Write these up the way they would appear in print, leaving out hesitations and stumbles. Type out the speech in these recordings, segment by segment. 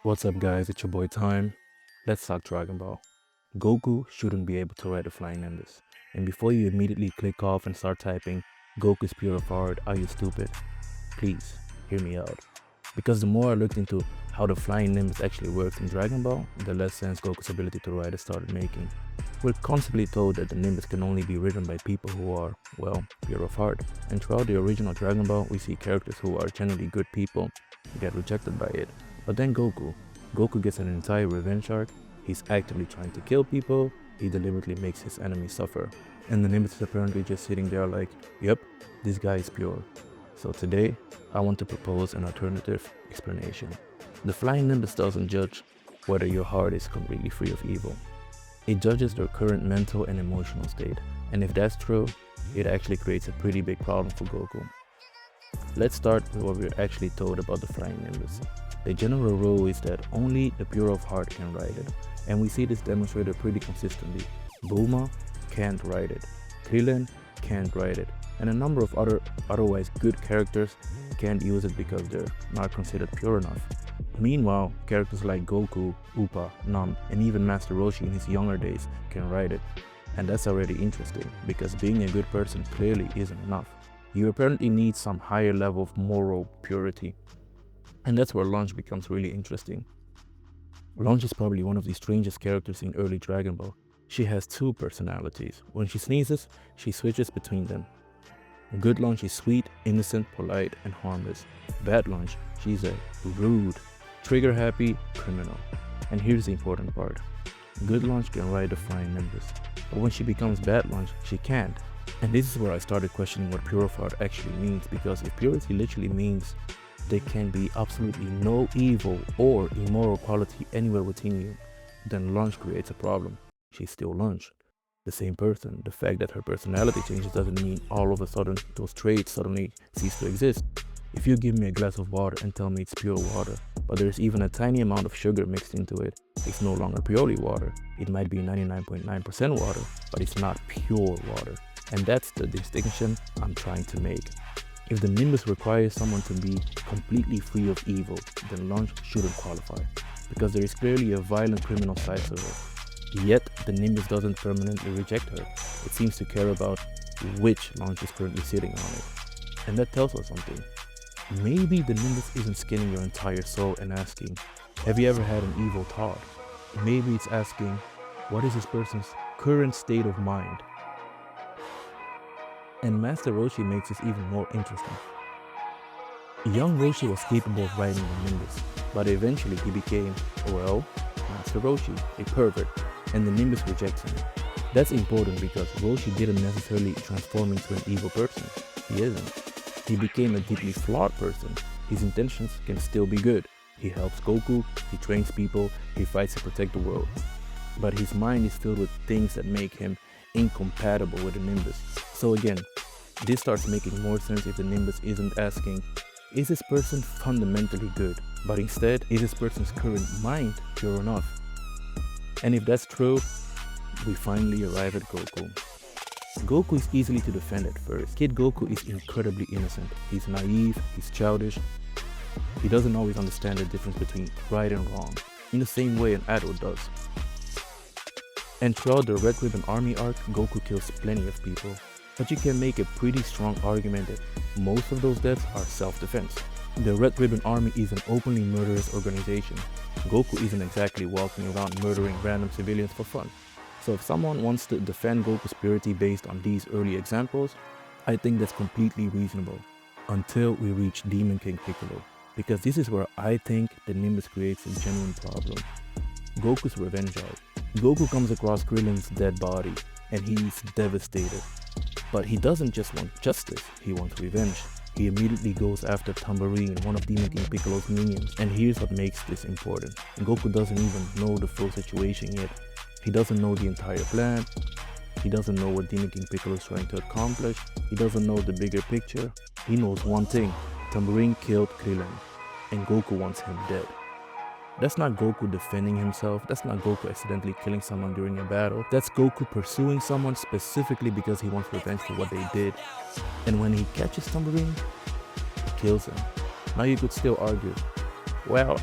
What's up guys, it's your boy Time. Let's talk Dragon Ball. Goku shouldn't be able to ride a flying nimbus. And before you immediately click off and start typing, Goku's pure of heart, are you stupid? Please, hear me out. Because the more I looked into how the flying nimbus actually works in Dragon Ball, the less sense Goku's ability to ride it started making. We're constantly told that the nimbus can only be ridden by people who are, well, pure of heart. And throughout the original Dragon Ball, we see characters who are generally good people get rejected by it. But then Goku gets an entire revenge arc. He's actively trying to kill people. He deliberately makes his enemies suffer. And the Nimbus is apparently just sitting there like, yep, this guy is pure. So today, I want to propose an alternative explanation. The Flying Nimbus doesn't judge whether your heart is completely free of evil. It judges their current mental and emotional state. And if that's true, it actually creates a pretty big problem for Goku. Let's start with what we're actually told about the Flying Nimbus. The general rule is that only the pure of heart can ride it, and we see this demonstrated pretty consistently. Bulma can't ride it, Krillin can't ride it, and a number of otherwise good characters can't use it because they're not considered pure enough. Meanwhile, characters like Goku, Upa, Nam, and even Master Roshi in his younger days can ride it. And that's already interesting, because being a good person clearly isn't enough. You apparently need some higher level of moral purity. And that's where Launch becomes really interesting. Launch is probably one of the strangest characters in early Dragon Ball. She has two personalities. When she sneezes, she switches between them. Good Launch is sweet, innocent, polite, and harmless. Bad Launch, she's a rude, trigger-happy criminal. And here's the important part. Good Launch can ride the flying nimbus, but when she becomes Bad Launch, she can't. And this is where I started questioning what pure of heart actually means, because if purity literally means there can be absolutely no evil or immoral quality anywhere within you, then Launch creates a problem. She's still Launch, the same person. The fact that her personality changes doesn't mean all of a sudden those traits suddenly cease to exist. If you give me a glass of water and tell me it's pure water, but there's even a tiny amount of sugar mixed into it, it's no longer purely water. It might be 99.9% water, but it's not pure water. And that's the distinction I'm trying to make. If the Nimbus requires someone to be completely free of evil, then Launch shouldn't qualify, because there is clearly a violent criminal side to her. Yet, the Nimbus doesn't permanently reject her. It seems to care about which Launch is currently sitting on it. And that tells us something. Maybe the Nimbus isn't scanning your entire soul and asking, have you ever had an evil thought? Maybe it's asking, what is this person's current state of mind? And Master Roshi makes this even more interesting. Young Roshi was capable of riding the Nimbus, but eventually he became, well, Master Roshi, a pervert, and the Nimbus rejects him. That's important because Roshi didn't necessarily transform into an evil person. He isn't. He became a deeply flawed person. His intentions can still be good. He helps Goku, he trains people, he fights to protect the world. But his mind is filled with things that make him incompatible with the Nimbus. So again, this starts making more sense if the Nimbus isn't asking, is this person fundamentally good? But instead, is this person's current mind pure enough? And if that's true, we finally arrive at Goku. Goku is easily to defend at first. Kid Goku is incredibly innocent. He's naive, he's childish. He doesn't always understand the difference between right and wrong, in the same way an adult does. And throughout the Red Ribbon Army arc, Goku kills plenty of people. But you can make a pretty strong argument that most of those deaths are self-defense. The Red Ribbon Army is an openly murderous organization. Goku isn't exactly walking around murdering random civilians for fun. So if someone wants to defend Goku's purity based on these early examples, I think that's completely reasonable. Until we reach Demon King Piccolo. Because this is where I think the Nimbus creates a genuine problem. Goku's revenge arc. Goku comes across Krillin's dead body, and he's devastated. But he doesn't just want justice, he wants revenge. He immediately goes after Tambourine, one of Demon King Piccolo's minions. And here's what makes this important. Goku doesn't even know the full situation yet. He doesn't know the entire plan. He doesn't know what Demon King Piccolo is trying to accomplish. He doesn't know the bigger picture. He knows one thing. Tambourine killed Krillin, and Goku wants him dead. That's not Goku defending himself. That's not Goku accidentally killing someone during a battle. That's Goku pursuing someone specifically because he wants revenge for what they did. And when he catches Tambourine, he kills him. Now you could still argue, Well,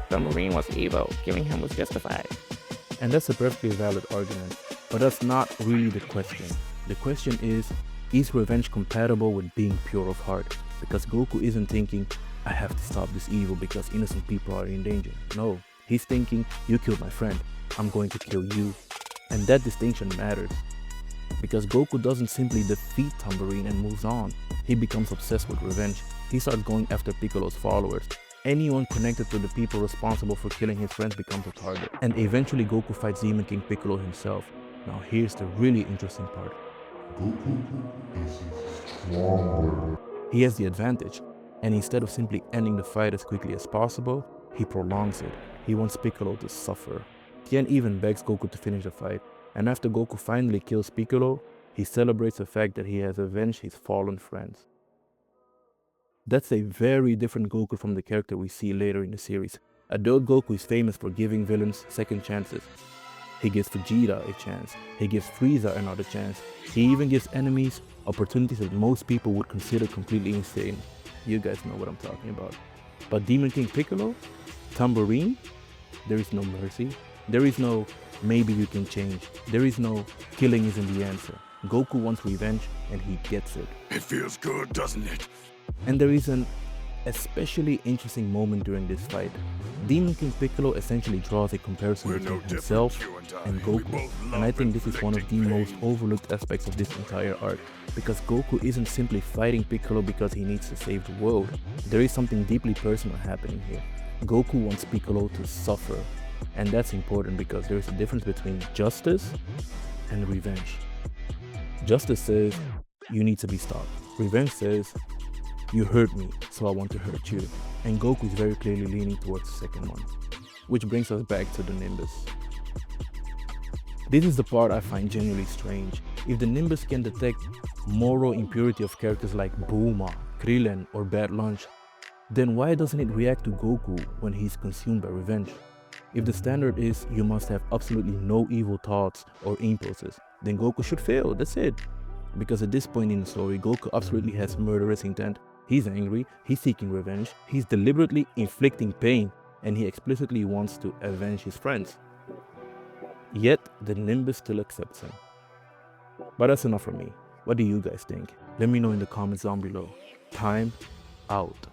the Marine was evil. Killing him was justified. And that's a perfectly valid argument, but that's not really the question. The question is revenge compatible with being pure of heart? Because Goku isn't thinking, I have to stop this evil because innocent people are in danger. No, he's thinking, you killed my friend, I'm going to kill you. And that distinction matters. Because Goku doesn't simply defeat Tambourine and moves on. He becomes obsessed with revenge. He starts going after Piccolo's followers. Anyone connected to the people responsible for killing his friends becomes a target. And eventually Goku fights Demon King Piccolo himself. Now here's the really interesting part. He has the advantage, and instead of simply ending the fight as quickly as possible, he prolongs it. He wants Piccolo to suffer. Tien even begs Goku to finish the fight, and after Goku finally kills Piccolo, he celebrates the fact that he has avenged his fallen friends. That's a very different Goku from the character we see later in the series. Adult Goku is famous for giving villains second chances. He gives Vegeta a chance. He gives Frieza another chance. He even gives enemies opportunities that most people would consider completely insane. You guys know what I'm talking about. But Demon King Piccolo? Tambourine? There is no mercy. There is no maybe you can change. There is no killing isn't the answer. Goku wants revenge and he gets it. It feels good, doesn't it? And there is an especially interesting moment during this fight. Demon King Piccolo essentially draws a comparison between himself and Goku, and I think this is one of the most overlooked aspects of this entire arc, because Goku isn't simply fighting Piccolo because he needs to save the world. There is something deeply personal happening here. Goku wants Piccolo to suffer, and that's important because there is a difference between justice and revenge. Justice says, you need to be stopped. Revenge says, you hurt me, so I want to hurt you. And Goku is very clearly leaning towards the second one. Which brings us back to the Nimbus. This is the part I find genuinely strange. If the Nimbus can detect moral impurity of characters like Bulma, Krillin, or Bad Lunch, then why doesn't it react to Goku when he's consumed by revenge? If the standard is you must have absolutely no evil thoughts or impulses, then Goku should fail, that's it. Because at this point in the story, Goku absolutely has murderous intent. He's angry, he's seeking revenge, he's deliberately inflicting pain, and he explicitly wants to avenge his friends. Yet, the Nimbus still accepts him. But that's enough for me. What do you guys think? Let me know in the comments down below. Time out.